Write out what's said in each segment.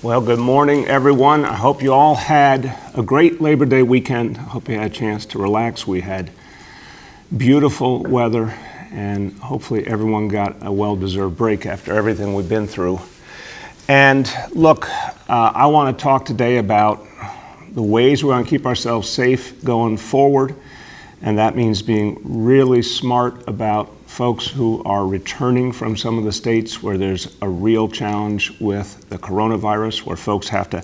Well, good morning, everyone. I hope you all had a great Labor Day weekend. I hope you had a chance to relax. We had beautiful weather, and hopefully everyone got a well-deserved break after everything we've been through. And look, I want to talk today about the ways we want to keep ourselves safe going forward, and that means being really smart about folks who are returning from some of the states where there's a real challenge with the coronavirus, where folks have to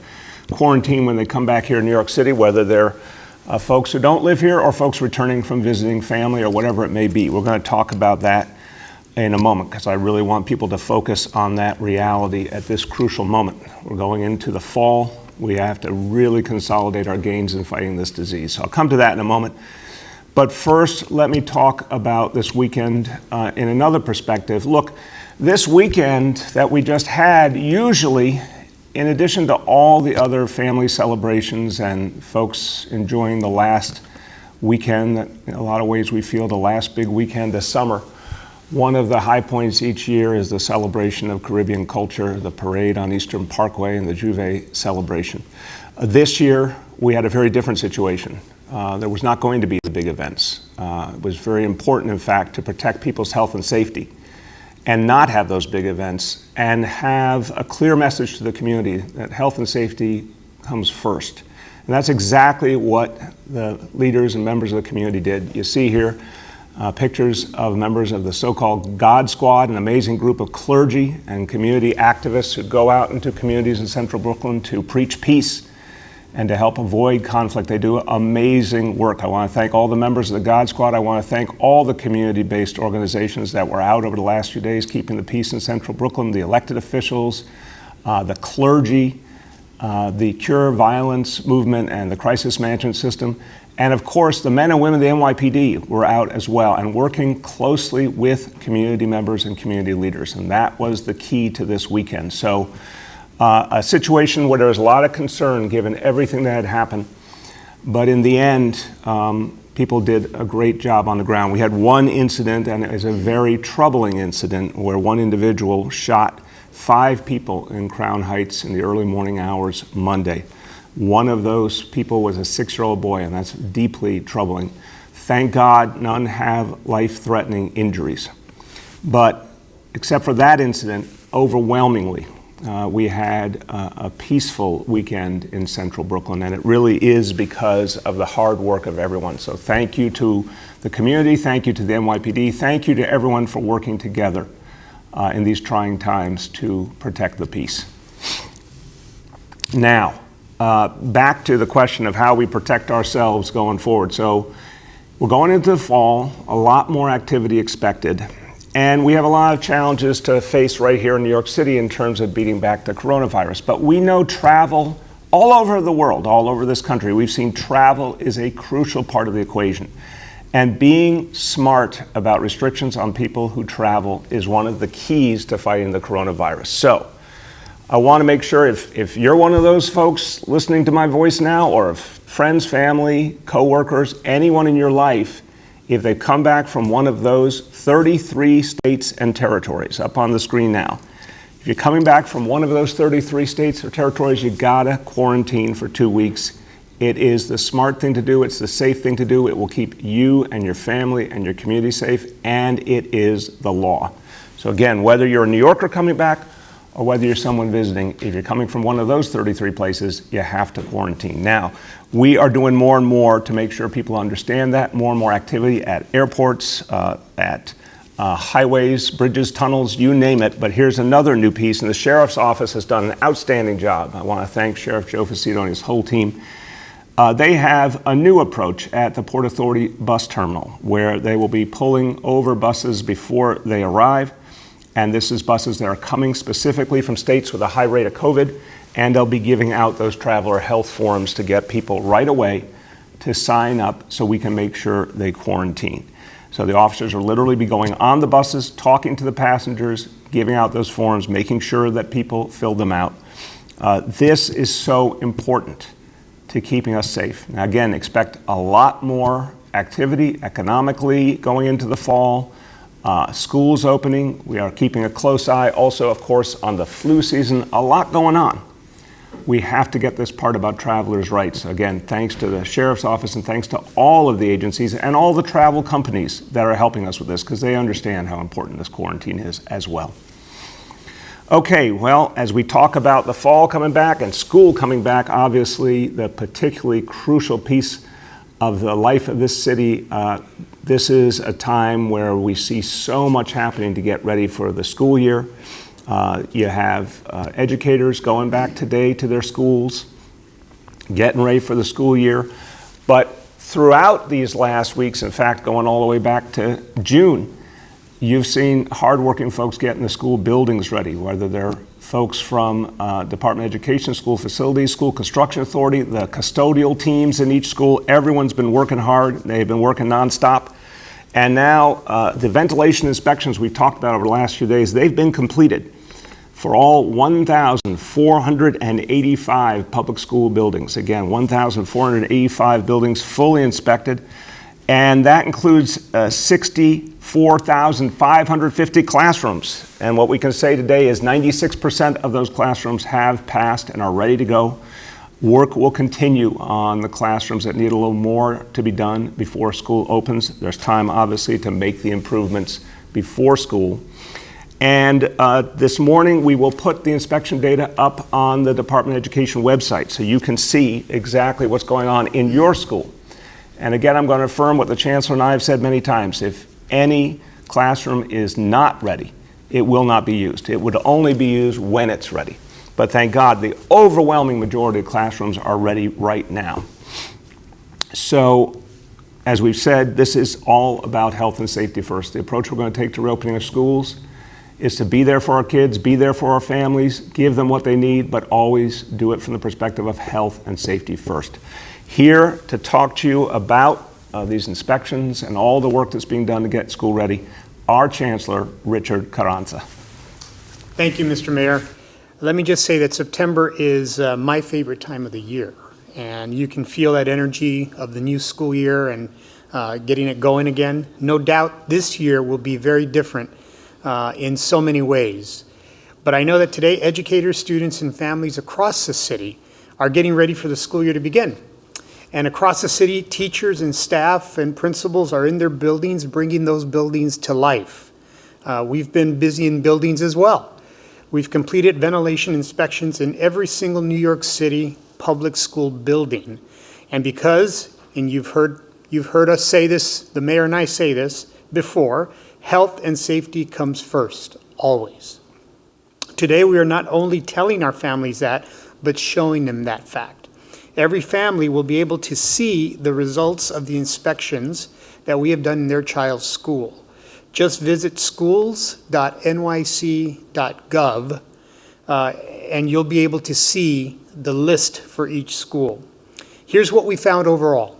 quarantine when they come back here in New York City, whether they're folks who don't live here or folks returning from visiting family or whatever it may be. We're going to talk about that in a moment because I really want people to focus on that reality at this crucial moment. We're going into the fall. We have to really consolidate our gains in fighting this disease. So I'll come to that in a moment. But first, let me talk about this weekend in another perspective. Look, this weekend that we just had, usually, in addition to all the other family celebrations and folks enjoying the last weekend, that in a lot of ways we feel the last big weekend of summer, one of the high points each year is the celebration of Caribbean culture, the parade on Eastern Parkway and the Juve celebration. This year, we had a very different situation. There was not going to be the big events. It was very important, in fact, to protect people's health and safety and not have those big events and have a clear message to the community that health and safety comes first. And that's exactly what the leaders and members of the community did. You see here pictures of members of the so-called God Squad, an amazing group of clergy and community activists who go out into communities in central Brooklyn to preach peace and to help avoid conflict. They do amazing work. I want to thank all the members of the God Squad. I want to thank all the community-based organizations that were out over the last few days keeping the peace in central Brooklyn, the elected officials, the clergy, the Cure Violence movement and the crisis management system. And of course, the men and women of the NYPD were out as well and working closely with community members and community leaders. And that was the key to this weekend. So a situation where there was a lot of concern given everything that had happened. But in the end, people did a great job on the ground. We had one incident, and it was a very troubling incident, where one individual shot 5 people in Crown Heights in the early morning hours Monday. One of those people was a 6-year-old boy, and that's deeply troubling. Thank God none have life-threatening injuries. But except for that incident, overwhelmingly, we had a peaceful weekend in central Brooklyn, and it really is because of the hard work of everyone. So thank you to the community, thank you to the NYPD, thank you to everyone for working together in these trying times to protect the peace. Now, back to the question of how we protect ourselves going forward. So we're going into the fall, a lot more activity expected. And we have a lot of challenges to face right here in New York City in terms of beating back the coronavirus. But we know travel all over the world, all over this country. We've seen travel is a crucial part of the equation. And being smart about restrictions on people who travel is one of the keys to fighting the coronavirus. So I want to make sure if you're one of those folks listening to my voice now, or if friends, family, coworkers, anyone in your life, if they come back from one of those 33 states and territories up on the screen now, if you're coming back from one of those 33 states or territories, you gotta quarantine for 2 weeks. It is the smart thing to do. It's the safe thing to do. It will keep you and your family and your community safe, and it is the law. So again, whether you're a New Yorker coming back or whether you're someone visiting, if you're coming from one of those 33 places, you have to quarantine. Now, we are doing more and more to make sure people understand that, more and more activity at airports, at highways, bridges, tunnels, you name it. But here's another new piece, and the Sheriff's Office has done an outstanding job. I want to thank Sheriff Joe Facito and his whole team. They have a new approach at the Port Authority bus terminal, where they will be pulling over buses before they arrive. And this is buses that are coming specifically from states with a high rate of COVID, and they'll be giving out those traveler health forms to get people right away to sign up so we can make sure they quarantine. So the officers will literally be going on the buses, talking to the passengers, giving out those forms, making sure that people fill them out. This is so important to keeping us safe. Now again, expect a lot more activity economically going into the fall. Schools opening. We are keeping a close eye also, of course, on the flu season. A lot going on. we have to get this part about travelers' rights. Again, thanks to the Sheriff's Office and thanks to all of the agencies and all the travel companies that are helping us with this, because they understand how important this quarantine is as well. Okay, well, as we talk about the fall coming back and school coming back, obviously the particularly crucial piece of the life of this city, this is a time where we see so much happening to get ready for the school year. You have educators going back today to their schools, getting ready for the school year. But throughout these last weeks, in fact, going all the way back to June, you've seen hardworking folks getting the school buildings ready, whether they're folks from Department of Education, school facilities, school construction authority, the custodial teams in each school. Everyone's been working hard. They've been working nonstop. And now the ventilation inspections we've talked about over the last few days, they've been completed for all 1,485 public school buildings. Again, 1,485 buildings fully inspected. And that includes 64,550 classrooms. And what we can say today is 96% of those classrooms have passed and are ready to go. Work will continue on the classrooms that need a little more to be done before school opens. There's time, obviously, to make the improvements before school. And this morning, we will put the inspection data up on the Department of Education website so you can see exactly what's going on in your school. And again, I'm going to affirm what the Chancellor and I have said many times. If any classroom is not ready, it will not be used. It would only be used when it's ready. But thank God, the overwhelming majority of classrooms are ready right now. So, as we've said, this is all about health and safety first. The approach we're going to take to reopening of schools is to be there for our kids, be there for our families, give them what they need, but always do it from the perspective of health and safety first. Here to talk to you about these inspections and all the work that's being done to get school ready, our Chancellor, Richard Carranza. Thank you, Mr. Mayor. Let me just say that September is my favorite time of the year, and you can feel that energy of the new school year and getting it going again. No doubt this year will be very different in so many ways. But I know that today educators, students, and families across the city are getting ready for the school year to begin. And across the city, teachers and staff and principals are in their buildings, bringing those buildings to life. We've been busy in buildings as well. We've completed ventilation inspections in every single New York City public school building. And because, and you've heard us say this, the mayor and I say this before, health and safety comes first, always. Today, we are not only telling our families that, but showing them that fact. Every family will be able to see the results of the inspections that we have done in their child's school. Just visit schools.nyc.gov and you'll be able to see the list for each school. Here's what we found overall.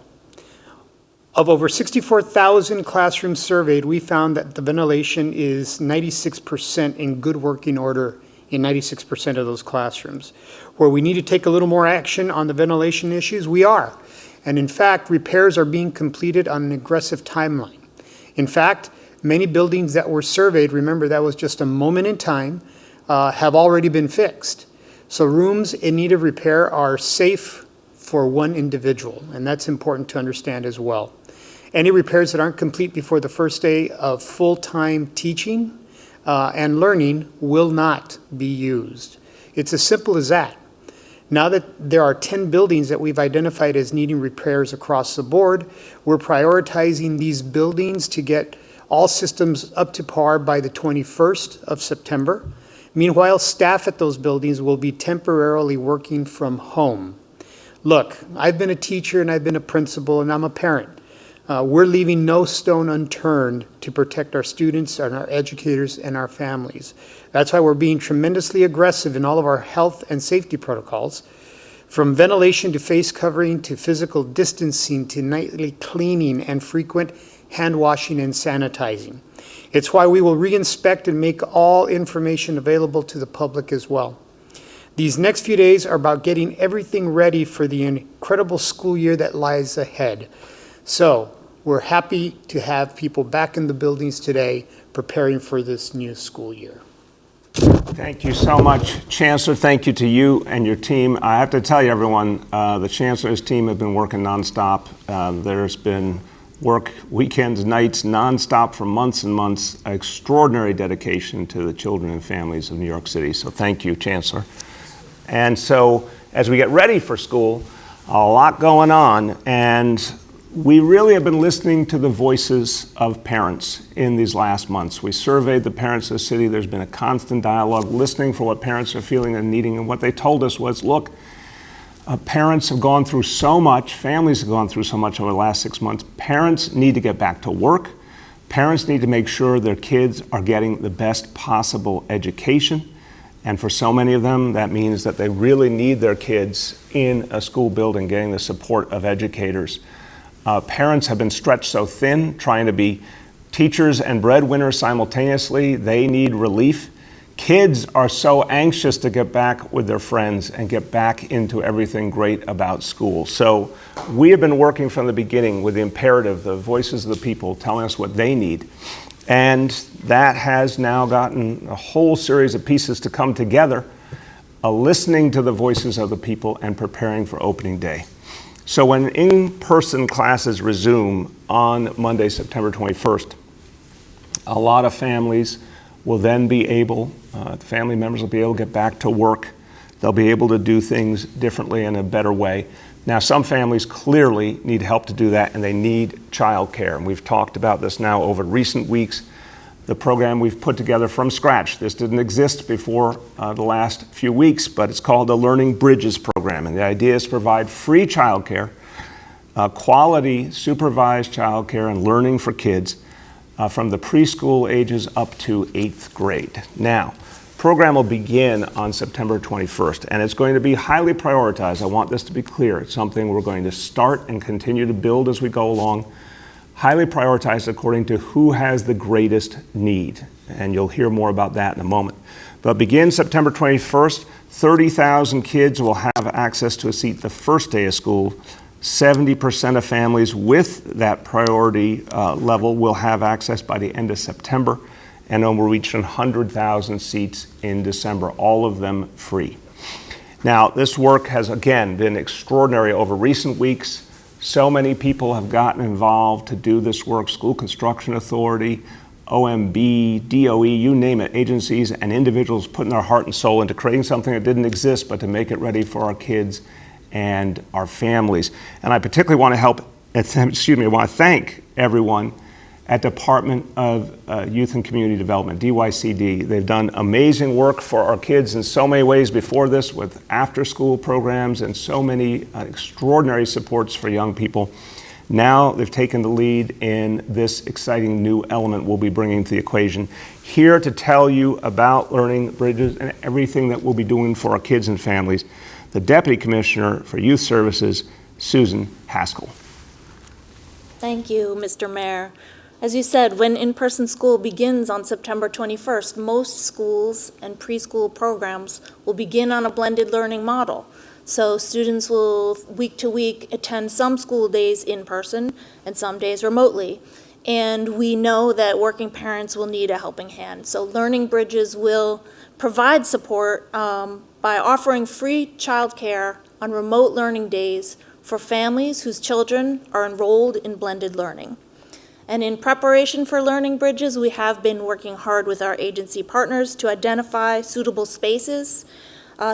Of over 64,000 classrooms surveyed, we found that the ventilation is 96% in good working order in 96% of those classrooms. Where we need to take a little more action on the ventilation issues, we are. And in fact, repairs are being completed on an aggressive timeline. In fact, many buildings that were surveyed, remember that was just a moment in time, have already been fixed. So rooms in need of repair are safe for one individual, and that's important to understand as well. Any repairs that aren't complete before the first day of full-time teaching and learning will not be used. It's as simple as that. Now that there are 10 buildings that we've identified as needing repairs across the board, we're prioritizing these buildings to get all systems up to par by the 21st of September. Meanwhile, staff at those buildings will be temporarily working from home. Look, I've been a teacher and I've been a principal and I'm a parent. We're leaving no stone unturned to protect our students and our educators and our families. That's why we're being tremendously aggressive in all of our health and safety protocols, from ventilation to face covering to physical distancing to nightly cleaning and frequent hand washing and sanitizing. It's why we will re-inspect and make all information available to the public as well. These next few days are about getting everything ready for the incredible school year that lies ahead. So we're happy to have people back in the buildings today preparing for this new school year. Thank you so much, Chancellor. Thank you to you and your team. I have to tell you, everyone, the Chancellor's team have been working nonstop. There's been work weekends, nights, nonstop for months and months. Extraordinary dedication to the children and families of New York City. So thank you, Chancellor. And so as we get ready for school, a lot going on, and we really have been listening to the voices of parents in these last months. We surveyed the parents of the city. There's been a constant dialogue, listening for what parents are feeling and needing. And what they told us was, look, parents have gone through so much, families have gone through so much over the last 6 months. Parents need to get back to work. Parents need to make sure their kids are getting the best possible education. And for so many of them, that means that they really need their kids in a school building, getting the support of educators. Parents have been stretched so thin, trying to be teachers and breadwinners simultaneously. They need relief. Kids are so anxious to get back with their friends and get back into everything great about school. So we have been working from the beginning with the imperative, the voices of the people telling us what they need. And that has now gotten a whole series of pieces to come together, listening to the voices of the people and preparing for opening day. So when in-person classes resume on Monday, September 21st, a lot of families will then be able, family members will be able to get back to work. They'll be able to do things differently in a better way. Now, some families clearly need help to do that, and they need childcare. And we've talked about this now over recent weeks. The program we've put together from scratch. This didn't exist before the last few weeks, but it's called the Learning Bridges program. And the idea is to provide free childcare, quality supervised childcare and learning for kids from the preschool ages up to 8th grade. Now, the program will begin on September 21st, and it's going to be highly prioritized. I want this to be clear. It's something we're going to start and continue to build as we go along. Highly prioritized according to who has the greatest need. And you'll hear more about that in a moment. But begin September 21st, 30,000 kids will have access to a seat the first day of school. 70% of families with that priority level will have access by the end of September. And then we'll reach 100,000 seats in December, all of them free. Now, this work has, again, been extraordinary over recent weeks. So many people have gotten involved to do this work: School Construction Authority, OMB, DOE, you name it, agencies and individuals putting their heart and soul into creating something that didn't exist, but to make it ready for our kids and our families. And I particularly want to thank everyone at Department of Youth and Community Development, DYCD. They've done amazing work for our kids in so many ways before this, with after-school programs and so many extraordinary supports for young people. Now they've taken the lead in this exciting new element we'll be bringing to the equation. Here to tell you about Learning Bridges and everything that we'll be doing for our kids and families, the Deputy Commissioner for Youth Services, Susan Haskell. Thank you, Mr. Mayor. As you said, when in-person school begins on September 21st, most schools and preschool programs will begin on a blended learning model. So students will, week to week, attend some school days in person and some days remotely. And we know that working parents will need a helping hand. So Learning Bridges will provide support by offering free childcare on remote learning days for families whose children are enrolled in blended learning. And in preparation for Learning Bridges, we have been working hard with our agency partners to identify suitable spaces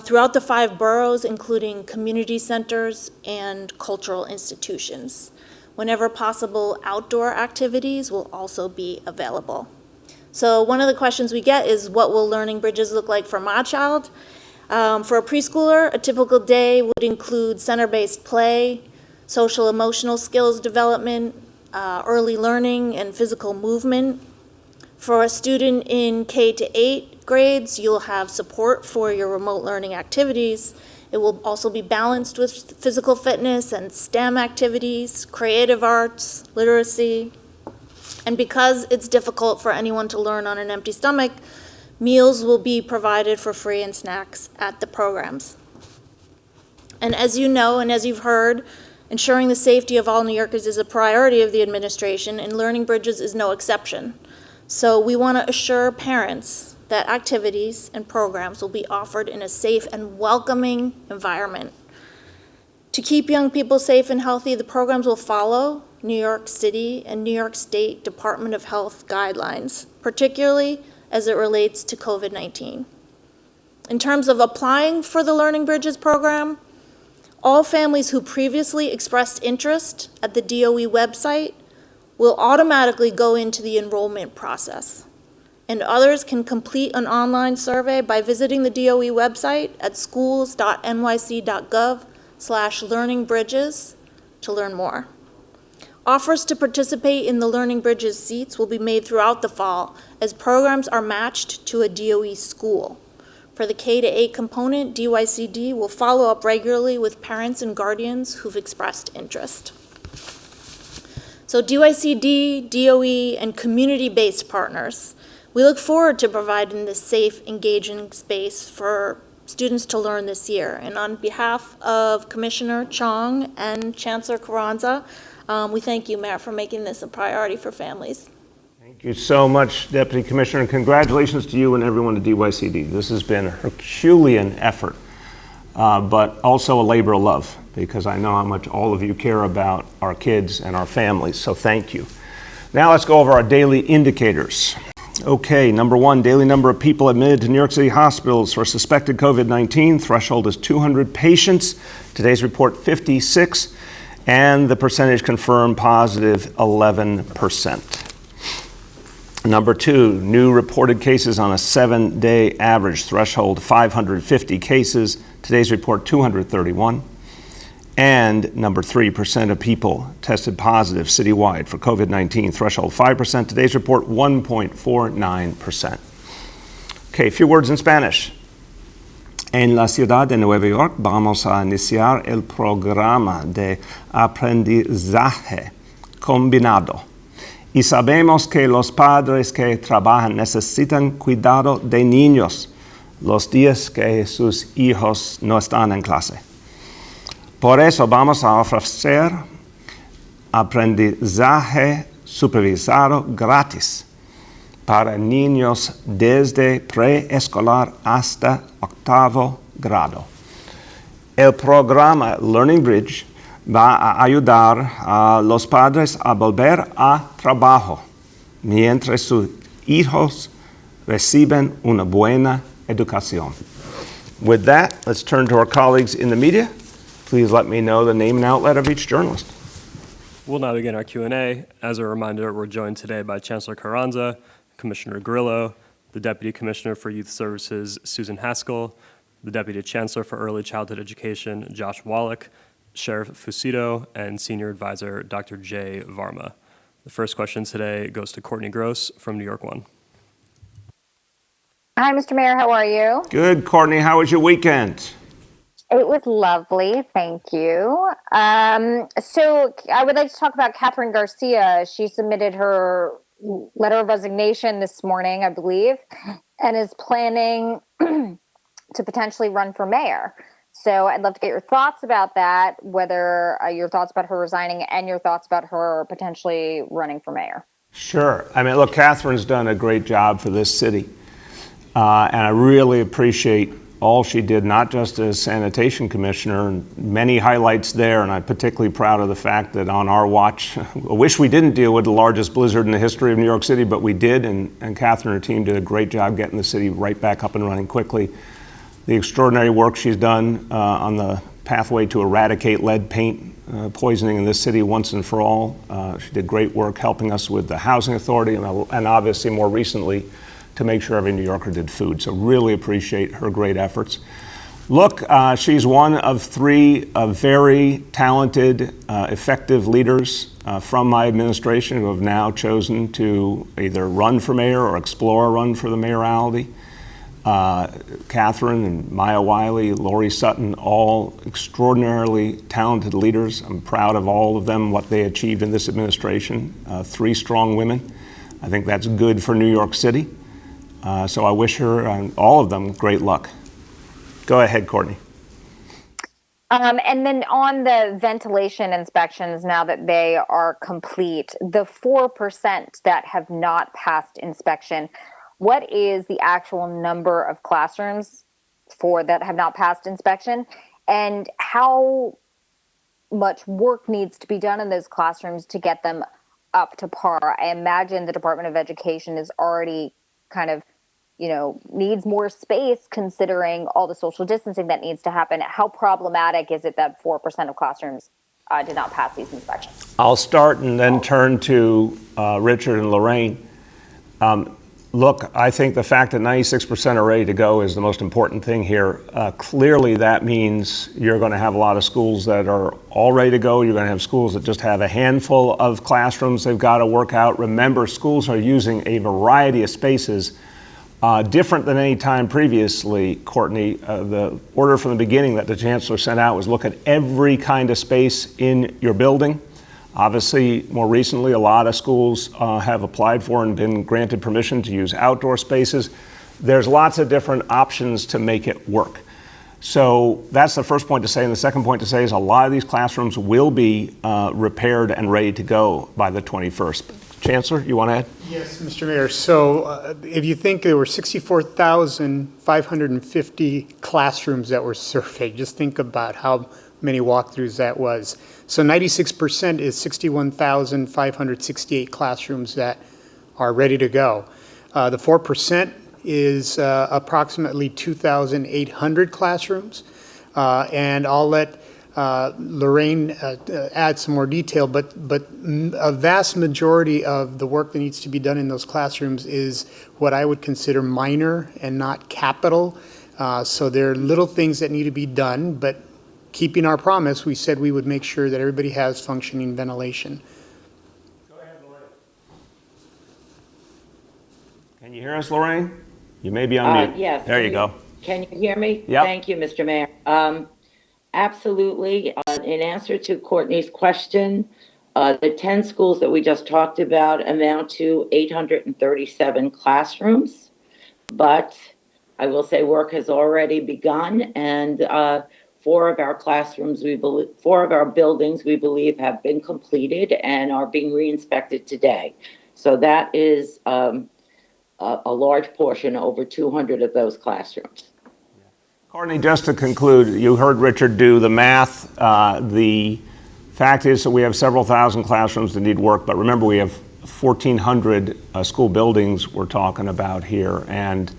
throughout the 5 boroughs, including community centers and cultural institutions. Whenever possible, outdoor activities will also be available. So one of the questions we get is, what will Learning Bridges look like for my child? For a preschooler, a typical day would include center-based play, social emotional skills development, early learning and physical movement. For a student in K to 8 grades, you'll have support for your remote learning activities. It will also be balanced with physical fitness and STEM activities, creative arts, literacy. And because it's difficult for anyone to learn on an empty stomach, meals will be provided for free and snacks at the programs. And as you know, and as you've heard, ensuring the safety of all New Yorkers is a priority of the administration, and Learning Bridges is no exception. So we want to assure parents that activities and programs will be offered in a safe and welcoming environment. To keep young people safe and healthy, the programs will follow New York City and New York State Department of Health guidelines, particularly as it relates to COVID-19. In terms of applying for the Learning Bridges program, all families who previously expressed interest at the DOE website will automatically go into the enrollment process. And others can complete an online survey by visiting the DOE website at schools.nyc.gov/learningbridges to learn more. Offers to participate in the Learning Bridges seats will be made throughout the fall as programs are matched to a DOE school. For the K-8 component, DYCD will follow up regularly with parents and guardians who've expressed interest. So DYCD, DOE, and community-based partners, we look forward to providing this safe, engaging space for students to learn this year. And on behalf of Commissioner Chong and Chancellor Carranza, we thank you, Mayor, for making this a priority for families. Thank you so much, Deputy Commissioner, and congratulations to you and everyone at DYCD. This has been a Herculean effort, but also a labor of love, because I know how much all of you care about our kids and our families, so thank you. Now let's go over our daily indicators. Okay, number one, daily number of people admitted to New York City hospitals for suspected COVID-19. Threshold is 200 patients. Today's report, 56, and the percentage confirmed positive, 11%. Number two, new reported cases on a 7-day average. Threshold, 550 cases. Today's report, 231. And number three, percent of people tested positive citywide for COVID-19. Threshold, 5%. Today's report, 1.49%. Okay, a few words in Spanish. En la ciudad de Nueva York vamos a iniciar el programa de aprendizaje combinado. Y sabemos que los padres que trabajan necesitan cuidado de niños los días que sus hijos no están en clase. Por eso vamos a ofrecer aprendizaje supervisado gratis para niños desde preescolar hasta 8º grado. El programa Learning Bridge va a ayudar a los padres a volver a trabajo mientras sus hijos reciben una buena educación. With that, let's turn to our colleagues in the media. Please let me know the name and outlet of each journalist. We'll now begin our Q&A. As a reminder, we're joined today by Chancellor Carranza, Commissioner Grillo, the Deputy Commissioner for Youth Services, Susan Haskell, the Deputy Chancellor for Early Childhood Education, Josh Wallach, Sheriff Fucito, and Senior Advisor Dr. Jay Varma. The first question today goes to Courtney Gross from New York One. Hi, Mr. Mayor. How are you? Good, Courtney. How was your weekend? It was lovely. Thank you. So I would like to talk about Catherine Garcia. She submitted her letter of resignation this morning, I believe, and is planning to potentially run for mayor. So I'd love to get your thoughts about that, whether your thoughts about her resigning and your thoughts about her potentially running for mayor. Sure. I mean, look, Catherine's done a great job for this city. And I really appreciate all she did, not just as sanitation commissioner, and many highlights there. And I'm particularly proud of the fact that on our watch, I wish we didn't deal with the largest blizzard in the history of New York City, but we did. And Catherine and her team did a great job getting the city right back up and running quickly. The extraordinary work she's done on the pathway to eradicate lead paint poisoning in this city once and for all. She did great work helping us with the housing authority and obviously more recently to make sure every New Yorker did food. So really appreciate her great efforts. Look, she's one of three very talented, effective leaders from my administration who have now chosen to either run for mayor or explore a run for the mayoralty. Catherine and Maya Wiley, Lori Sutton, all extraordinarily talented leaders. I'm proud of all of them, what they achieved in this administration. Three strong women. I think that's good for New York City. So I wish her and all of them great luck. Go ahead, Courtney. And then on the ventilation inspections, now that they are complete, the 4% that have not passed inspection, what is the actual number of classrooms for that have not passed inspection, and how much work needs to be done in those classrooms to get them up to par? I imagine the Department of Education is already kind of, needs more space considering all the social distancing that needs to happen. How problematic is it that 4% of classrooms did not pass these inspections? I'll start and then turn to Richard and Lorraine. Look, I think the fact that 96% are ready to go is the most important thing here. Clearly, that means you're going to have a lot of schools that are all ready to go. You're going to have schools that just have a handful of classrooms they've got to work out. Remember, schools are using a variety of spaces, different than any time previously, Courtney. The order from the beginning that the chancellor sent out was look at every kind of space in your building. Obviously, more recently, a lot of schools have applied for and been granted permission to use outdoor spaces. There's lots of different options to make it work. So that's the first point to say. And the second point to say is a lot of these classrooms will be repaired and ready to go by the 21st. Chancellor, you want to add? Yes, Mr. Mayor. So if you think there were 64,550 classrooms that were surveyed, just think about how many walkthroughs that was. So 96% is 61,568 classrooms that are ready to go. The 4% is approximately 2,800 classrooms. And I'll let Lorraine add some more detail, but a vast majority of the work that needs to be done in those classrooms is what I would consider minor and not capital. So there are little things that need to be done, but keeping our promise, we said we would make sure that everybody has functioning ventilation. Go ahead, Lorraine. Can you hear us, Lorraine? You may be on mute. Yes. There you go. Can you hear me? Yep. Thank you, Mr. Mayor. Absolutely. In answer to Courtney's question, the 10 schools that we just talked about amount to 837 classrooms. But I will say work has already begun, and four of our buildings, we believe, have been completed and are being re-inspected today. So that is a large portion, over 200 of those classrooms. Courtney, just to conclude, you heard Richard do the math. The fact is that we have several thousand classrooms that need work, but remember we have 1,400 school buildings we're talking about here, and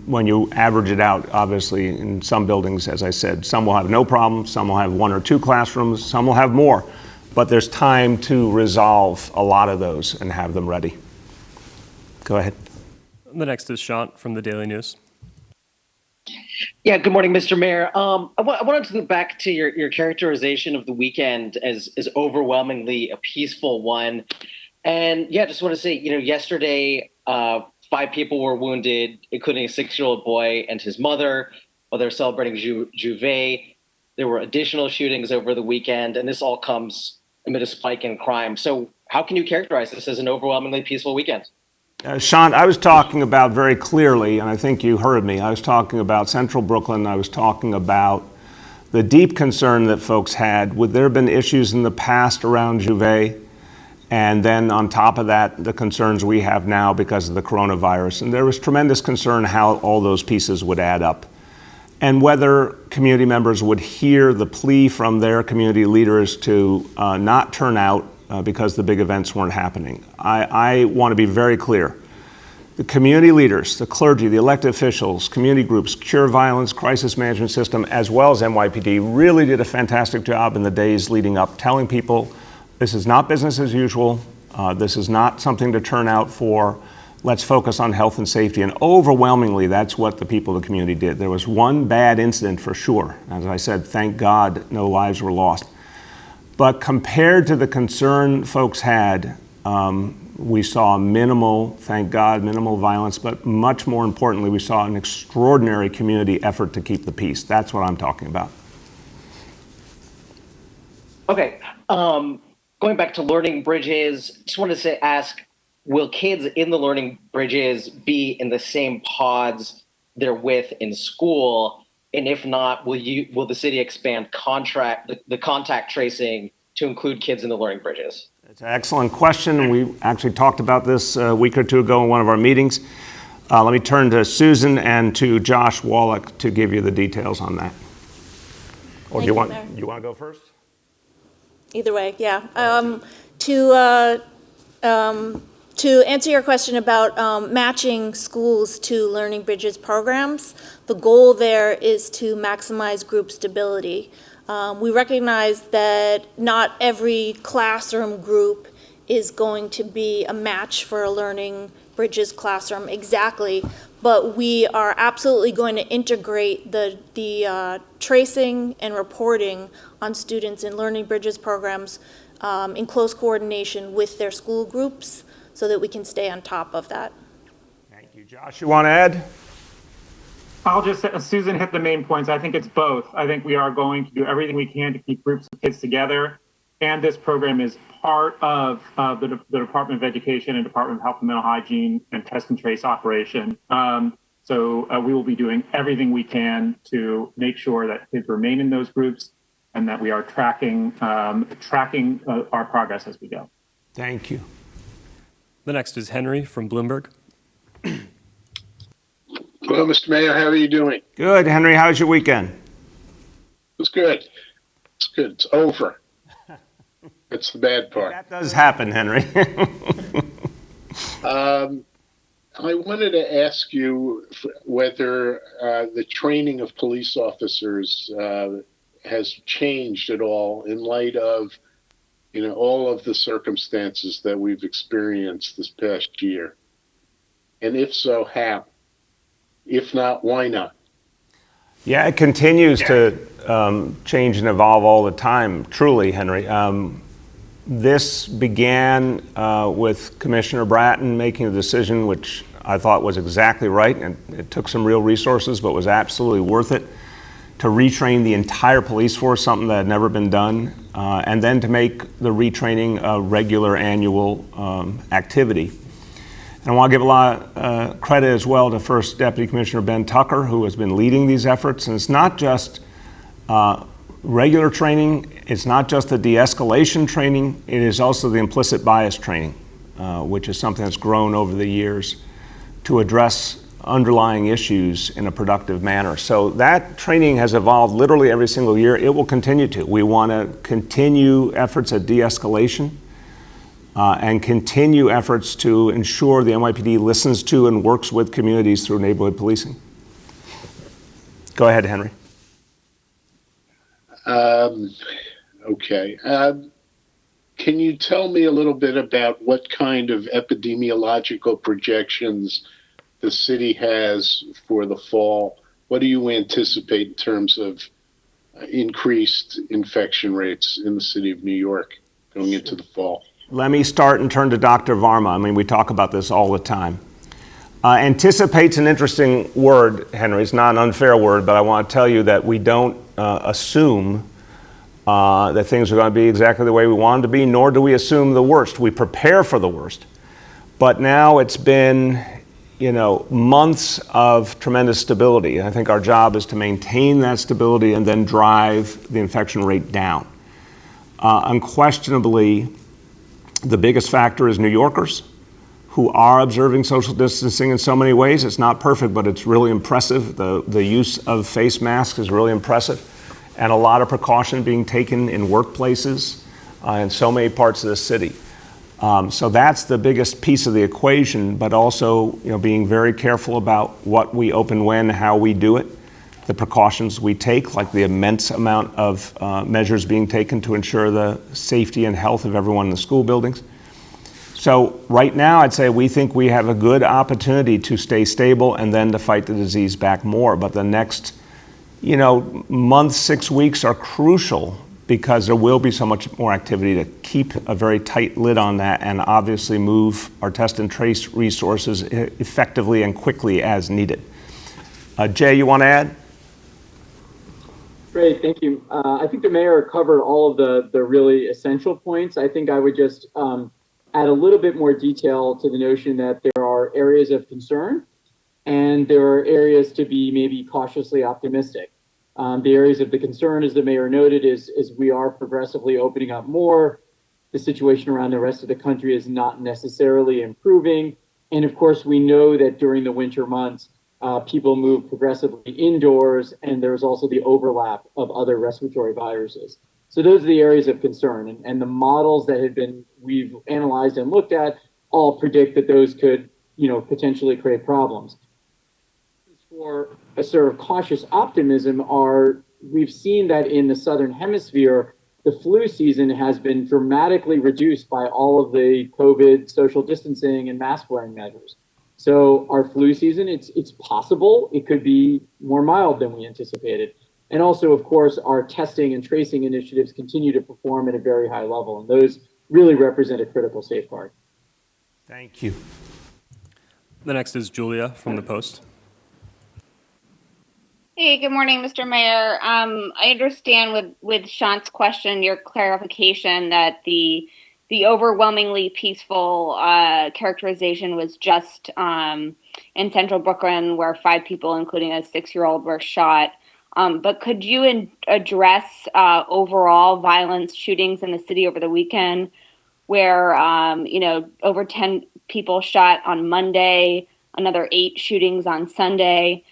when you average it out, obviously in some buildings, as I said, some will have no problem, some will have one or two classrooms, some will have more, but there's time to resolve a lot of those and have them ready. Go ahead. The next is Shant from the Daily News. Yeah, good morning, Mr. Mayor. I wanted to go back to your characterization of the weekend as overwhelmingly a peaceful one. And yeah, just want to say, yesterday, 5 people were wounded, including a 6-year-old boy and his mother, while they're celebrating Juve. There were additional shootings over the weekend, and this all comes amid a spike in crime. So how can you characterize this as an overwhelmingly peaceful weekend? Sean, I was talking about very clearly, and I think you heard me, I was talking about Central Brooklyn. I was talking about the deep concern that folks had. Would there have been issues in the past around Juve? And then on top of that, the concerns we have now because of the coronavirus. And there was tremendous concern how all those pieces would add up. And whether community members would hear the plea from their community leaders to not turn out because the big events weren't happening. I want to be very clear. The community leaders, the clergy, the elected officials, community groups, Cure Violence, Crisis Management System, as well as NYPD really did a fantastic job in the days leading up, telling people this is not business as usual. This is not something to turn out for. Let's focus on health and safety. And overwhelmingly, that's what the people of the community did. There was one bad incident for sure. As I said, thank God no lives were lost. But compared to the concern folks had, we saw minimal, thank God, minimal violence, but much more importantly, we saw an extraordinary community effort to keep the peace. That's what I'm talking about. Okay, going back to learning bridges, just wanted to ask, will kids in the learning bridges be in the same pods they're with in school? And if not, will the city expand the contact tracing to include kids in the learning bridges? It's an excellent question, and we actually talked about this a week or two ago in one of our meetings. Let me turn to Susan and to Josh Wallach to give you the details on that. Or do you want to go first? Either way, yeah. To answer your question about matching schools to Learning Bridges programs, the goal there is to maximize group stability. We recognize that not every classroom group is going to be a match for a Learning Bridges classroom exactly, but we are absolutely going to integrate the tracing and reporting on students in Learning Bridges programs in close coordination with their school groups so that we can stay on top of that. Thank you. Josh, you want to add? I'll just say, Susan hit the main points. I think it's both. I think we are going to do everything we can to keep groups of kids together. And this program is part of the Department of Education and Department of Health and Mental Hygiene and test and trace operation. So we will be doing everything we can to make sure that kids remain in those groups and that we are tracking our progress as we go. Thank you. The next is Henry from Bloomberg. Hello, Mr. Mayor. How are you doing? Good. Henry, how's your weekend? It's good. It's good. It's over. That's the bad part. That does happen, Henry. I wanted to ask you whether the training of police officers has changed at all in light of, all of the circumstances that we've experienced this past year. And if so, how? If not, why not? Yeah, it continues to change and evolve all the time, truly, Henry. This began with Commissioner Bratton making a decision which I thought was exactly right, and it took some real resources, but was absolutely worth it, to retrain the entire police force, something that had never been done, and then to make the retraining a regular annual activity. And I want to give a lot of credit as well to First Deputy Commissioner Ben Tucker, who has been leading these efforts. And it's not just regular training, it's not just the de-escalation training, it is also the implicit bias training, which is something that's grown over the years to address underlying issues in a productive manner. So that training has evolved literally every single year. It will continue to. We want to continue efforts at de-escalation and continue efforts to ensure the NYPD listens to and works with communities through neighborhood policing. Go ahead, Henry. Okay. Can you tell me a little bit about what kind of epidemiological projections the city has for the fall? What do you anticipate in terms of increased infection rates in the city of New York going into the fall? Let me start and turn to Dr. Varma. I mean, we talk about this all the time. Anticipate's an interesting word, Henry. It's not an unfair word, but I want to tell you that we don't assume that things are going to be exactly the way we want them to be, nor do we assume the worst. We prepare for the worst. But now it's been, months of tremendous stability. I think our job is to maintain that stability and then drive the infection rate down. Unquestionably, the biggest factor is New Yorkers who are observing social distancing in so many ways. It's not perfect, but it's really impressive. The use of face masks is really impressive, and a lot of precaution being taken in workplaces in so many parts of the city. So that's the biggest piece of the equation, but also being very careful about what we open when, how we do it, the precautions we take, like the immense amount of measures being taken to ensure the safety and health of everyone in the school buildings. So right now, I'd say we think we have a good opportunity to stay stable and then to fight the disease back more. But the next, month, 6 weeks are crucial because there will be so much more activity to keep a very tight lid on that and obviously move our test and trace resources effectively and quickly as needed. Jay, you want to add? Great, thank you. I think the mayor covered all of the really essential points. I think I would just add a little bit more detail to the notion that there are areas of concern and there are areas to be maybe cautiously optimistic. The areas of the concern, as the mayor noted, is we are progressively opening up more. the situation around the rest of the country is not necessarily improving. And of course, we know that during the winter months, people move progressively indoors, and there's also the overlap of other respiratory viruses. So those are the areas of concern, and the models that we've analyzed and looked at all predict that those could, potentially create problems. For a sort of cautious optimism we've seen that in the Southern Hemisphere, the flu season has been dramatically reduced by all of the COVID social distancing and mask wearing measures. So our flu season, it's possible it could be more mild than we anticipated. And also, of course, our testing and tracing initiatives continue to perform at a very high level, and those really represent a critical safeguard. Thank you. The next is Julia from the Post. Hey, good morning, Mr. Mayor. I understand with Shant's question, your clarification that the overwhelmingly peaceful characterization was just in Central Brooklyn, where 5 people, including a 6-year-old, were shot. But could you address overall violence shootings in the city over the weekend, where over 10 people shot on Monday, another 8 shootings on Sunday?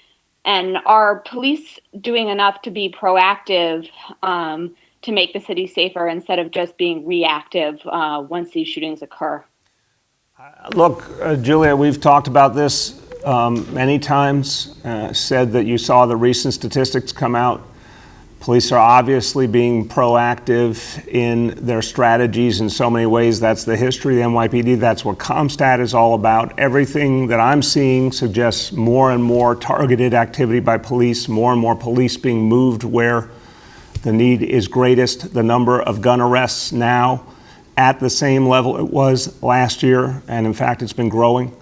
And are police doing enough to be proactive to make the city safer instead of just being reactive once these shootings occur? Look, Julia, we've talked about this many times, said that you saw the recent statistics come out. Police are obviously being proactive in their strategies in so many ways. That's the history of the NYPD. That's what CompStat is all about. Everything that I'm seeing suggests more and more targeted activity by police, more and more police being moved where the need is greatest. The number of gun arrests now at the same level it was last year, and in fact, it's been growing.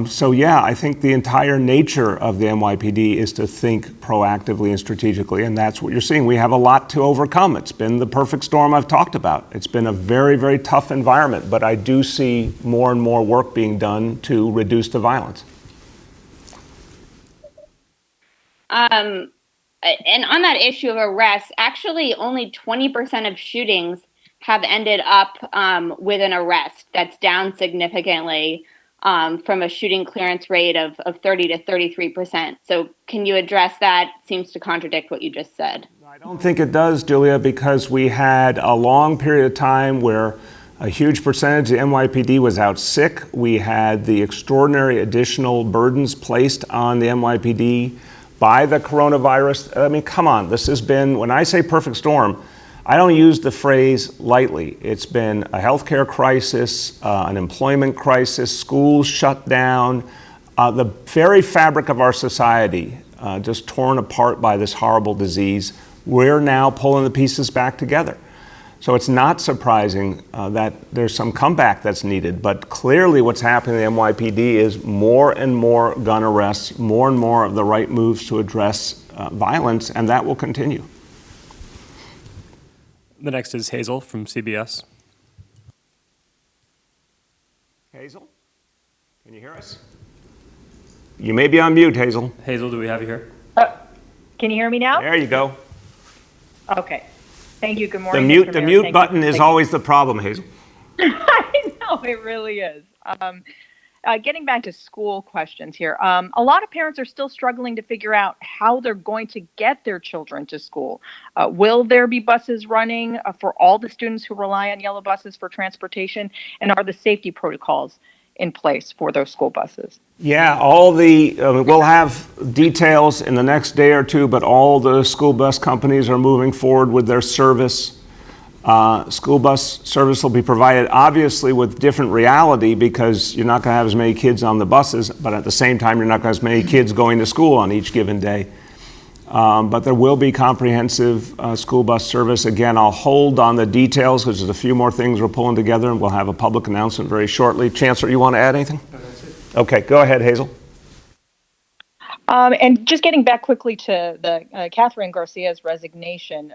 So yeah, I think the entire nature of the NYPD is to think proactively and strategically, and that's what you're seeing. We have a lot to overcome. It's been the perfect storm I've talked about. It's been a very, very tough environment, but I do see more and more work being done to reduce the violence. And on that issue of arrests, actually only 20% of shootings have ended up with an arrest. That's down significantly from a shooting clearance rate of 30 to 33%. So can you address that? Seems to contradict what you just said. I don't think it does, Julia, because we had a long period of time where a huge percentage of the NYPD was out sick. We had the extraordinary additional burdens placed on the NYPD by the coronavirus. I mean, come on, this has been, when I say perfect storm, I don't use the phrase lightly. It's been a healthcare crisis, an employment crisis, schools shut down, the very fabric of our society just torn apart by this horrible disease. We're now pulling the pieces back together. So it's not surprising that there's some comeback that's needed, but clearly what's happening in the NYPD is more and more gun arrests, more and more of the right moves to address violence, and that will continue. The next is Hazel from CBS. Hazel, can you hear us? You may be on mute, Hazel. Hazel, do we have you here? Can you hear me now? There you go. Okay. Thank you. Good The morning. mute, Mr. the Mayor. mute Thank button you. is always the problem, Hazel. I know, it really is. Getting back to school questions here. A lot of parents are still struggling to figure out how they're going to get their children to school. Will there be buses running for all the students who rely on yellow buses for transportation? And are the safety protocols in place for those school buses? Yeah, we'll have details in the next day or two, but all the school bus companies are moving forward with their service. School bus service will be provided, obviously, with different reality because you're not going to have as many kids on the buses, but at the same time, you're not going to have as many kids going to school on each given day. But there will be comprehensive school bus service. Again, I'll hold on the details because there's a few more things we're pulling together, and we'll have a public announcement very shortly. Chancellor, you want to add anything? No, that's it. Okay, go ahead, Hazel. And just getting back quickly to the Catherine Garcia's resignation,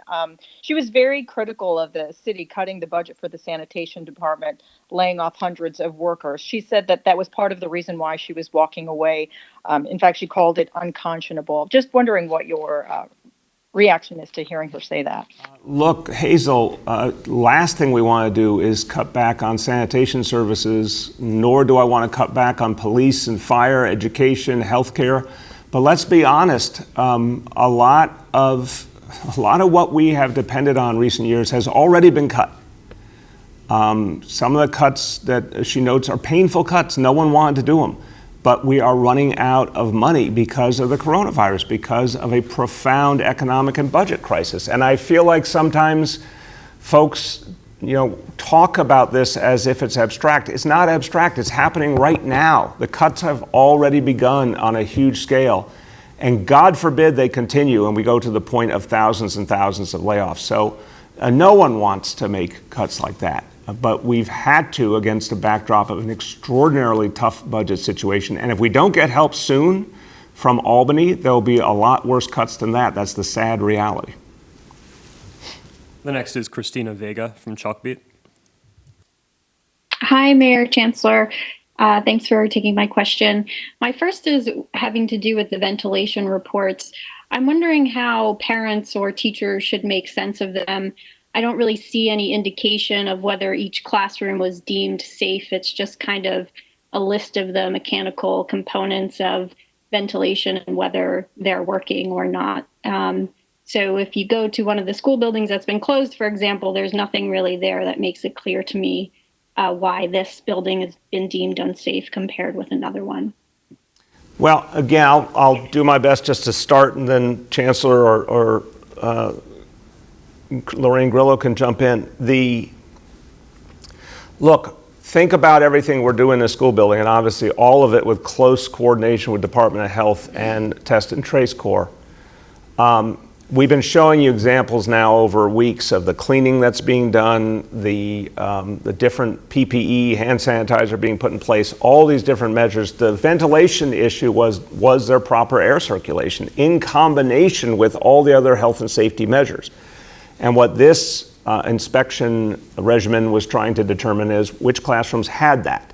she was very critical of the city cutting the budget for the sanitation department, laying off hundreds of workers. She said that that was part of the reason why she was walking away. In fact, she called it unconscionable. Just wondering what your reaction is to hearing her say that. Look, Hazel, last thing we want to do is cut back on sanitation services, nor do I want to cut back on police and fire, education, healthcare. But let's be honest, a lot of what we have depended on in recent years has already been cut. Some of the cuts that she notes are painful cuts. No one wanted to do them. But we are running out of money because of the coronavirus, because of a profound economic and budget crisis. And I feel like sometimes folks, talk about this as if it's abstract. It's not abstract. It's happening right now. The cuts have already begun on a huge scale. And God forbid they continue and we go to the point of thousands and thousands of layoffs. So no one wants to make cuts like that. But we've had to against the backdrop of an extraordinarily tough budget situation. And if we don't get help soon from Albany, there'll be a lot worse cuts than that. That's the sad reality. The next is Christina Vega from Chalkbeat. Hi, Mayor, Chancellor. Thanks for taking my question. My first is having to do with the ventilation reports. I'm wondering how parents or teachers should make sense of them. I don't really see any indication of whether each classroom was deemed safe. It's just kind of a list of the mechanical components of ventilation and whether they're working or not. So if you go to one of the school buildings that's been closed, for example, there's nothing really there that makes it clear to me why this building has been deemed unsafe compared with another one. Well, again, I'll do my best just to start, and then Chancellor or Lorraine Grillo can jump in. Look, think about everything we're doing in the school building, and obviously all of it with close coordination with Department of Health and Test and Trace Corps. We've been showing you examples now over weeks of the cleaning that's being done, the different PPE, hand sanitizer being put in place, all these different measures. The ventilation issue was there proper air circulation in combination with all the other health and safety measures. And what this inspection regimen was trying to determine is which classrooms had that.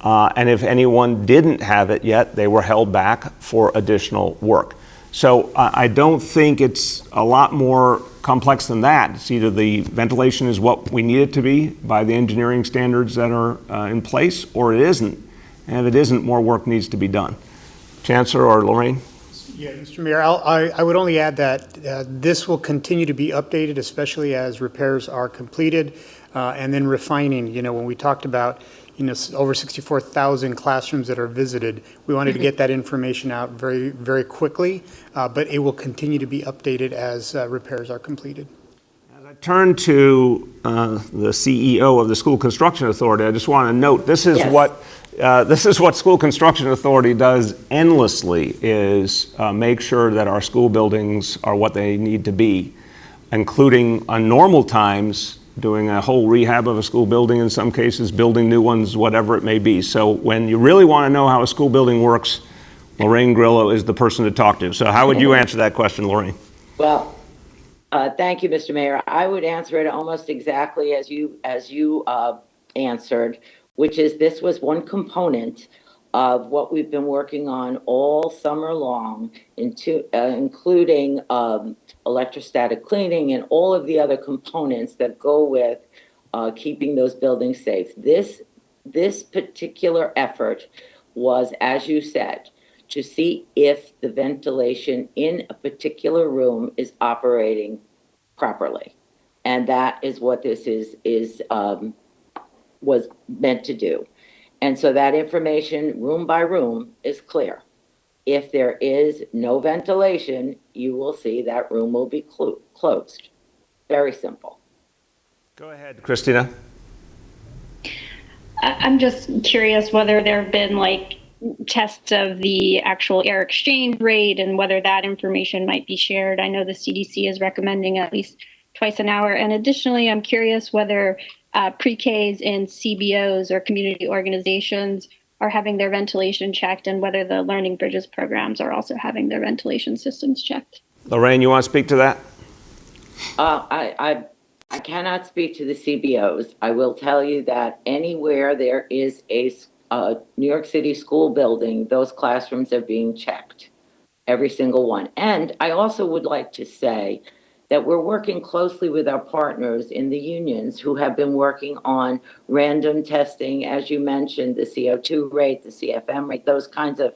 And if anyone didn't have it yet, they were held back for additional work. So I don't think it's a lot more complex than that. It's either the ventilation is what we need it to be by the engineering standards that are in place, or it isn't. And if it isn't, more work needs to be done. Chancellor or Lorraine? Yeah, Mr. Mayor, I would only add that this will continue to be updated, especially as repairs are completed, and then refining. When we talked about over 64,000 classrooms that are visited, we wanted to get that information out very, very quickly, but it will continue to be updated as repairs are completed. As I turn to the CEO of the School Construction Authority, I just want to note this is what School Construction Authority does endlessly, is make sure that our school buildings are what they need to be, including on normal times doing a whole rehab of a school building, in some cases building new ones, whatever it may be. So when you really want to know how a school building works, Lorraine Grillo is the person to talk to. So how would you answer that question, Lorraine? Well, thank you, Mr. Mayor. I would answer it almost exactly as you answered, which is this was one component of what we've been working on all summer long, including electrostatic cleaning and all of the other components that go with keeping those buildings safe. This particular effort was, as you said, to see if the ventilation in a particular room is operating properly. And that is what this was meant to do. And so that information, room by room, is clear. If there is no ventilation, you will see that room will be closed. Very simple. Go ahead, Christina. I'm just curious whether there have been tests of the actual air exchange rate and whether that information might be shared. I know the CDC is recommending at least twice an hour. And additionally, I'm curious whether pre-Ks and CBOs or community organizations are having their ventilation checked, and whether the Learning Bridges programs are also having their ventilation systems checked. Lorraine, you want to speak to that? I cannot speak to the CBOs. I will tell you that anywhere there is a New York City school building, those classrooms are being checked. every single one. And I also would like to say that we're working closely with our partners in the unions who have been working on random testing, as you mentioned, the CO2 rate, the CFM rate, those kinds of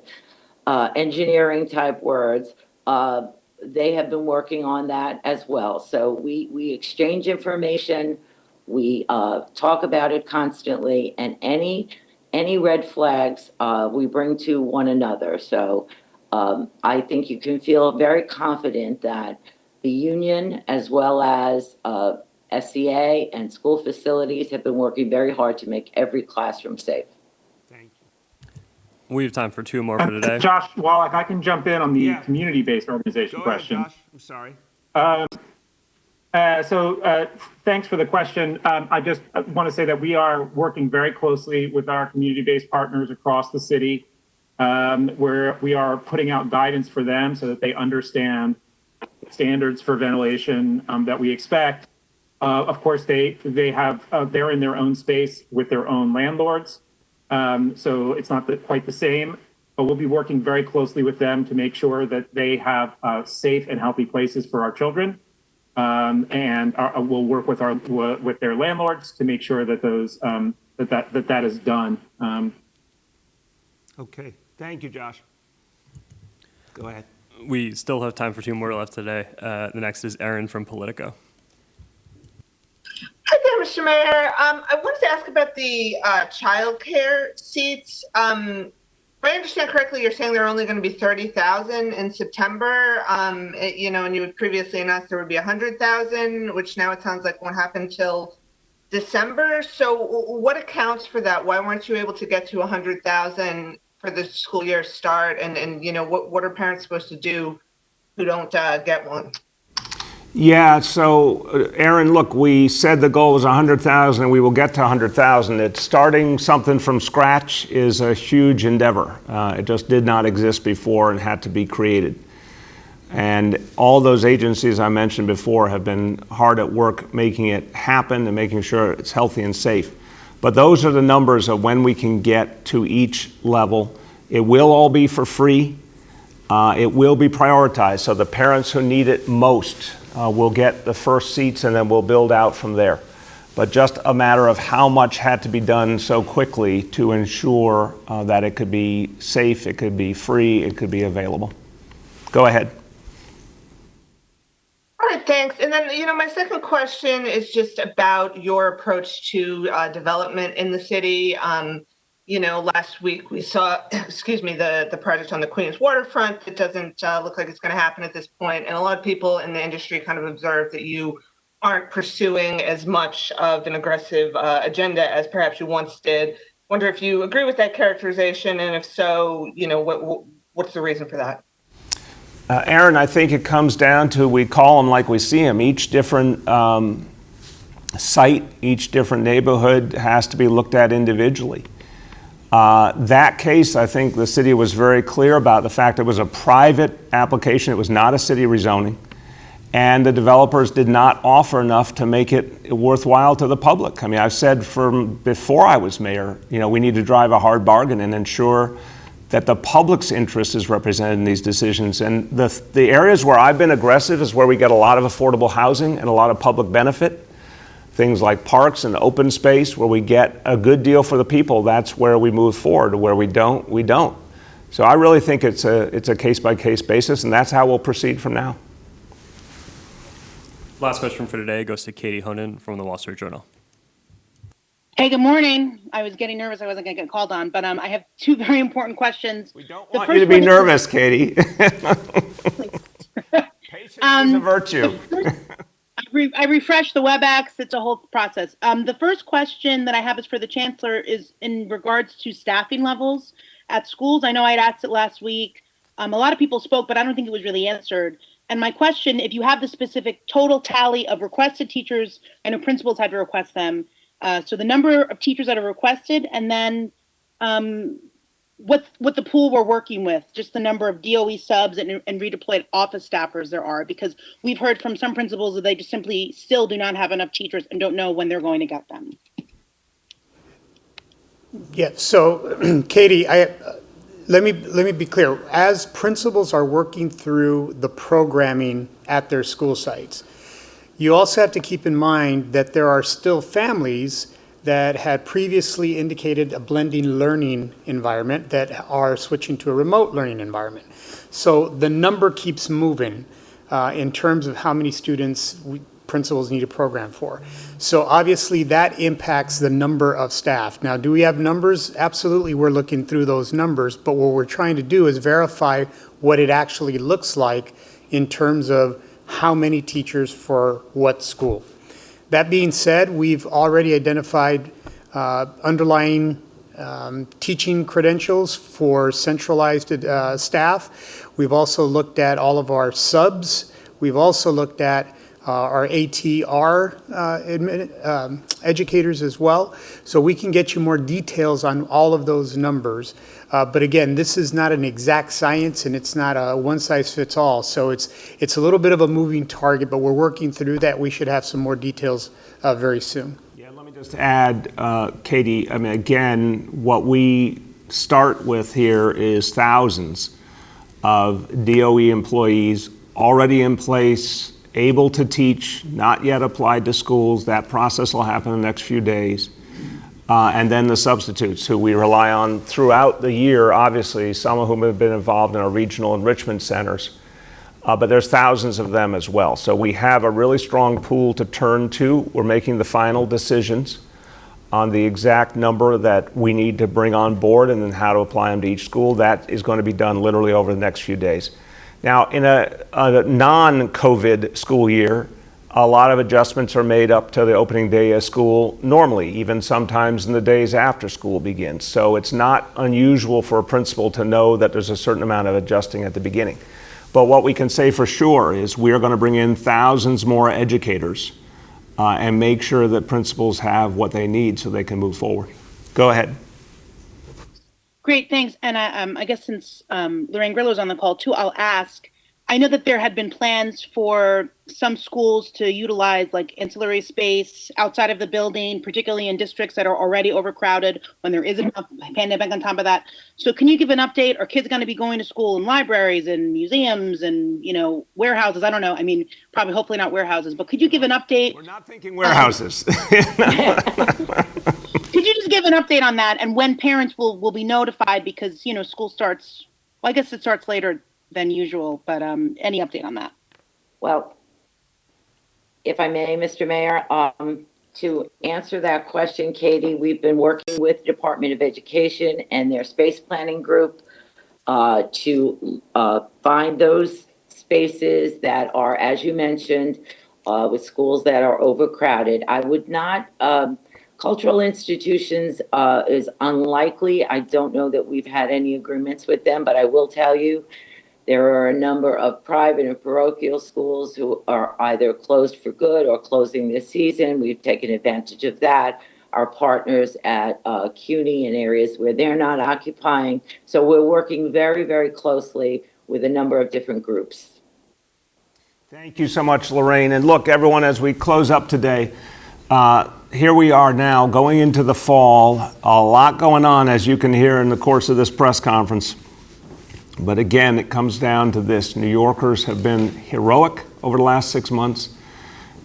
engineering type words. They have been working on that as well. So we exchange information, we talk about it constantly, and any red flags we bring to one another. So I think you can feel very confident that the union, as well as SEA and school facilities, have been working very hard to make every classroom safe. Thank you. We have time for two more for today. Josh Wallach, I can jump in on the Yeah. community-based organization Go ahead, question. Josh. I'm sorry. Thanks for the question. I just want to say that we are working very closely with our community-based partners across the city, where we are putting out guidance for them so that they understand standards for ventilation that we expect. Of course, they're in their own space with their own landlords, so it's not quite the same. But we'll be working very closely with them to make sure that they have safe and healthy places for our children. And we'll work with their landlords to make sure that that is done. Okay. Thank you, Josh. Go ahead. We still have time for two more left today. The next is Erin from Politico. Hi there, Mr. Mayor. I wanted to ask about the childcare seats. If I understand correctly, you're saying there are only going to be 30,000 in September, and you had previously announced there would be 100,000, which now it sounds like won't happen till December. So what accounts for that? Why weren't you able to get to 100,000 for the school year start? And what are parents supposed to do who don't get one? Yeah, so Aaron, look, we said the goal was 100,000 and we will get to 100,000. It's starting something from scratch is a huge endeavor. It just did not exist before and had to be created. And all those agencies I mentioned before have been hard at work making it happen and making sure it's healthy and safe. But those are the numbers of when we can get to each level. It will all be for free. It will be prioritized, so the parents who need it most will get the first seats, and then we'll build out from there. But just a matter of how much had to be done so quickly to ensure that it could be safe, it could be free, it could be available. Go ahead. All right, thanks. And then, my second question is just about your approach to development in the city. Last week we saw, the project on the Queens waterfront. It doesn't look like it's going to happen at this point. And a lot of people in the industry kind of observed that you aren't pursuing as much of an aggressive agenda as perhaps you once did. Wonder if you agree with that characterization, and if so, what's the reason for that? Aaron, I think it comes down to we call them like we see them. Each different site, each different neighborhood has to be looked at individually. That case, I think the city was very clear about the fact it was a private application. It was not a city rezoning. And the developers did not offer enough to make it worthwhile to the public. I mean, I've said from before I was mayor, we need to drive a hard bargain and ensure that the public's interest is represented in these decisions. And the areas where I've been aggressive is where we get a lot of affordable housing and a lot of public benefit. Things like parks and open space where we get a good deal for the people, that's where we move forward. Where we don't, we don't. So I really think it's a case-by-case basis, and that's how we'll proceed from now. Last question for today goes to Katie Honan from the Wall Street Journal. Hey, good morning. I was getting nervous I wasn't going to get called on, but I have two very important questions. We don't want you to be nervous, Katie. Patience is a virtue. I refreshed the WebEx. It's a whole process. The first question that I have is for the chancellor is in regards to staffing levels at schools. I know I had asked it last week. A lot of people spoke, but I don't think it was really answered. And my question, if you have the specific total tally of requested teachers, I know principals had to request them. So the number of teachers that are requested, and then what the pool we're working with, just the number of DOE subs and redeployed office staffers there are, because we've heard from some principals that they just simply still do not have enough teachers and don't know when they're going to get them. Yeah, so Katie, let me be clear. As principals are working through the programming at their school sites, you also have to keep in mind that there are still families that had previously indicated a blending learning environment that are switching to a remote learning environment. So the number keeps moving in terms of how many students principals need a program for. So obviously that impacts the number of staff. Now, do we have numbers? Absolutely, we're looking through those numbers, but what we're trying to do is verify what it actually looks like in terms of how many teachers for what school. That being said, we've already identified underlying teaching credentials for centralized staff. We've also looked at all of our subs. We've also looked at our ATR educators as well. So we can get you more details on all of those numbers. But again, this is not an exact science and it's not a one size fits all. So it's a little bit of a moving target, but we're working through that. We should have some more details very soon. Yeah, let me just add, Katie, I mean, again, what we start with here is thousands of DOE employees already in place, able to teach, not yet applied to schools. That process will happen in the next few days. And then the substitutes who we rely on throughout the year, obviously, some of whom have been involved in our regional enrichment centers. But there's thousands of them as well. So we have a really strong pool to turn to. We're making the final decisions on the exact number that we need to bring on board and then how to apply them to each school. That is going to be done literally over the next few days. Now, in a non-COVID school year, a lot of adjustments are made up to the opening day of school normally, even sometimes in the days after school begins. So it's not unusual for a principal to know that there's a certain amount of adjusting at the beginning. But what we can say for sure is we are going to bring in thousands more educators and make sure that principals have what they need so they can move forward. Go ahead. Great, thanks. And I guess since Lorraine Grillo's on the call too, I'll ask, I know that there had been plans for some schools to utilize like ancillary space outside of the building, particularly in districts that are already overcrowded when there is a pandemic on top of that. So can you give an update? Are kids going to be going to school in libraries and museums and, warehouses? I don't know. I mean, probably hopefully not warehouses, but could you give an update? We're not thinking warehouses. Could you just give an update on that and when parents will be notified because, school starts, well, I guess it starts later than usual, but any update on that? Well, if I may, Mr. Mayor, to answer that question, Katie, we've been working with the Department of Education and their space planning group to find those spaces that are, as you mentioned, with schools that are overcrowded. I would not, cultural institutions is unlikely. I don't know that we've had any agreements with them, but I will tell you, there are a number of private and parochial schools who are either closed for good or closing this season. We've taken advantage of that. Our partners at CUNY in areas where they're not occupying. So we're working very, very closely with a number of different groups. Thank you so much, Lorraine. And look, everyone, as we close up today, here we are now going into the fall. A lot going on, as you can hear in the course of this press conference. But again, it comes down to this. New Yorkers have been heroic over the last 6 months.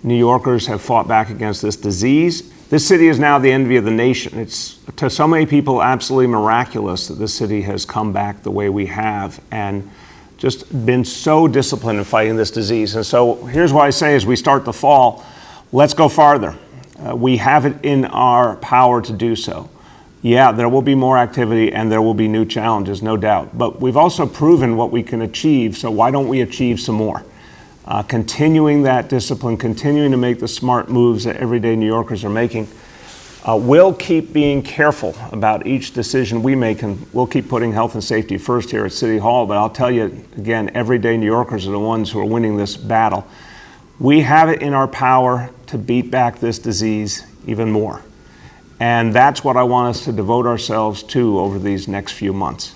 New Yorkers have fought back against this disease. This city is now the envy of the nation. It's, to so many people, absolutely miraculous that this city has come back the way we have and just been so disciplined in fighting this disease. And so here's what I say as we start the fall, let's go farther. We have it in our power to do so. Yeah, there will be more activity and there will be new challenges, no doubt. But we've also proven what we can achieve, so why don't we achieve some more? Continuing that discipline, continuing to make the smart moves that everyday New Yorkers are making. We'll keep being careful about each decision we make, and we'll keep putting health and safety first here at City Hall. But I'll tell you, again, everyday New Yorkers are the ones who are winning this battle. We have it in our power to beat back this disease even more. And that's what I want us to devote ourselves to over these next few months.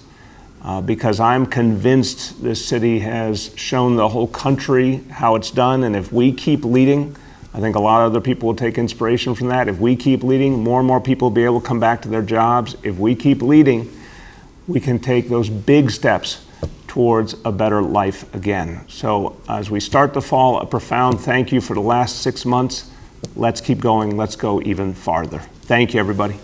Because I'm convinced this city has shown the whole country how it's done. And if we keep leading, I think a lot of other people will take inspiration from that. If we keep leading, more and more people will be able to come back to their jobs. If we keep leading, we can take those big steps towards a better life again. So as we start the fall, a profound thank you for the last 6 months. Let's keep going. Let's go even farther. Thank you, everybody.